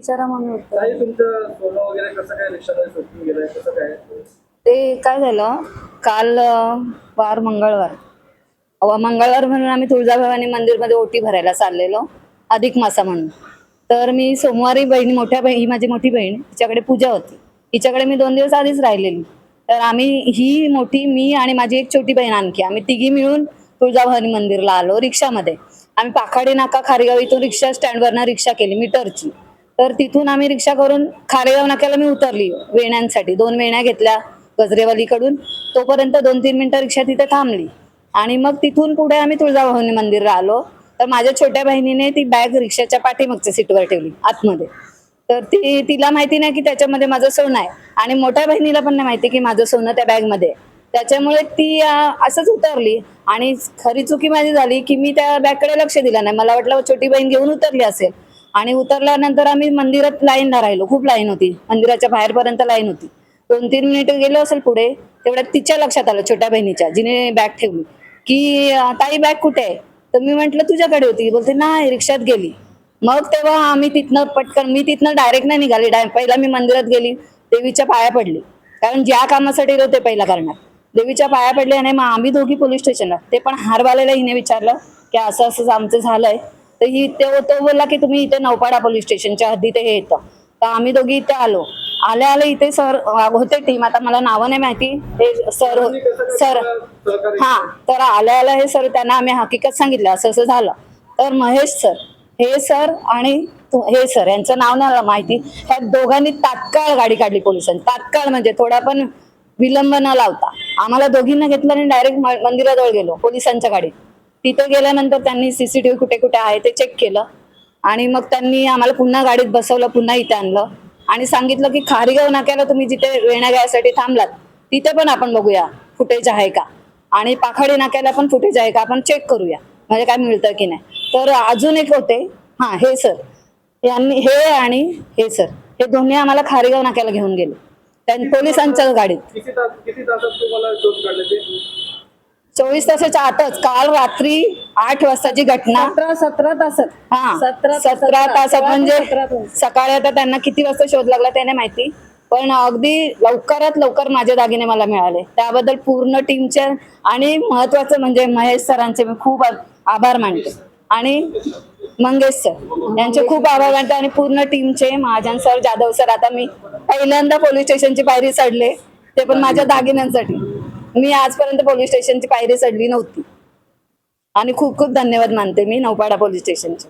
विचारा म्हणून उत्तर. ताई तुमचं सोनं वगैरे कसं काय रिक्षामध्ये सुटून गेलंय कसं काय? ते काय झालं काल वार मंगळवार मंगळवार म्हणून आम्ही तुळजाभवानी मंदिरमध्ये ओटी भरायला चाललेलो अधिक मासा म्हणून. तर मी सोमवारी मोठ्या बहीण ही माझी मोठी बहीण तिच्याकडे पूजा होती, हिच्याकडे मी 2 दिवस आधीच राहिलेली. तर आम्ही ही मोठी मी आणि माझी एक छोटी बहीण आणखी आम्ही तिघी मिळून तुळजाभवानी मंदिरला आलो रिक्षामध्ये. आम्ही पाखाडी नाका खारेगाव इथून रिक्षा स्टँडवरनं रिक्षा केली मीटरची. तर तिथून आम्ही रिक्षा करून खारेगाव नाक्याला मी उतरली वेण्यांसाठी. 2 वेण्या घेतल्या गजरेवालीकडून. तोपर्यंत 2-3 मिनिटं रिक्षा तिथे थांबली आणि मग तिथून पुढे आम्ही तुळजाभवानी मंदिरला आलो. तर माझ्या छोट्या बहिणीने ती बॅग रिक्षाच्या पाठीमागच्या सीटवर ठेवली आतमध्ये. तर तिला माहिती नाही की त्याच्यामध्ये माझं सोनं आहे आणि मोठ्या बहिणीला पण नाही माहिती की माझं सोनं त्या बॅगमध्ये आहे. त्याच्यामुळे ती असंच उतरली आणि खरी चुकी माझी झाली की मी त्या बॅगकडे लक्ष दिलं नाही. मला वाटलं छोटी बहीण घेऊन उतरली असेल. आणि उतरल्यानंतर आम्ही मंदिरात लाईनला राहिलो. खूप लाईन होती, मंदिराच्या बाहेरपर्यंत लाईन होती. 2-3 मिनिटं गेलो असेल पुढे, तेवढ्यात तिच्या लक्षात आलं छोट्या बहिणीच्या जिने बॅग ठेवली की ताई बॅग कुठे आहे? तर मी म्हंटल तुझ्याकडे होती. बोलते नाही रिक्षात गेली. मग तेव्हा आम्ही तिथनं पटकन मी तिथनं डायरेक्ट नाही निघाली. पहिला मी मंदिरात गेली, देवीच्या पाया पडली, कारण ज्या कामासाठी गेलो ते पहिला करणार. देवीच्या पाया पडले आणि मग आम्ही दोघी पोलीस स्टेशनला. ते पण हारवालेला हिने विचारलं की असं असं आमचं झालंय. तर तो बोलला की तुम्ही इथे नौपाडा पोलीस स्टेशनच्या हद्दीत हे येतं. तर आम्ही दोघी इथे आलो. आले इथे सर होते टीम, आता मला नावं नाही माहिती. हे सर हा, तर आल्या हे सर त्यांना आम्ही हकीकत सांगितलं असं असं झालं. तर महेश सर, हे सर आणि हे सर यांचं नाव नाही माहिती, ह्या दोघांनी तात्काळ गाडी काढली पोलिसांनी. तात्काळ म्हणजे थोडा पण विलंब न लावता आम्हाला दोघींना घेतलं आणि डायरेक्ट मंदिराजवळ गेलो पोलिसांच्या गाडीत. तिथे गेल्यानंतर त्यांनी सीसीटीव्ही कुठे कुठे आहे ते चेक केलं आणि मग त्यांनी आम्हाला पुन्हा गाडीत बसवलं, पुन्हा इथे आणलं आणि सांगितलं की खारीगाव नाक्याला तुम्ही जिथे वेण्या घ्यायसाठी थांबलात तिथे पण आपण बघूया फुटेज आहे का, आणि पाखाडी नाक्याला पण फुटेज आहे का आपण चेक करूया, म्हणजे काय मिळतं की नाही. तर अजून एक होते, हा हे सर, यांनी हे आणि हे सर हे दोन्ही आम्हाला खारीगाव नाक्याला घेऊन गेले पोलिसांच्या गाडीत. किती तासात तुम्हाला शोध काढले ते? 24 तासाच्या आतच. काल रात्री 8 वाजताची घटना. 17 तासात. हा 17 तासात म्हणजे सकाळी आता त्यांना किती वाजता शोध लागला त्याने माहिती, पण अगदी लवकरात लवकर माझे दागिने मला मिळाले. त्याबद्दल पूर्ण टीमचे आणि महत्वाचं म्हणजे महेश सरांचे मी खूप आभार मानते आणि मंगेश सर यांचे खूप आभार मानते आणि पूर्ण टीमचे, महाजन सर, जाधव सर. आता मी पहिल्यांदा पोलीस स्टेशनची पायरी चढले, ते पण माझ्या दागिन्यांसाठी. मी आजपर्यंत पोलीस स्टेशनची पायरी चढली नव्हती आणि खूप खूप धन्यवाद मानते मी नौपाडा पोलीस स्टेशनचे.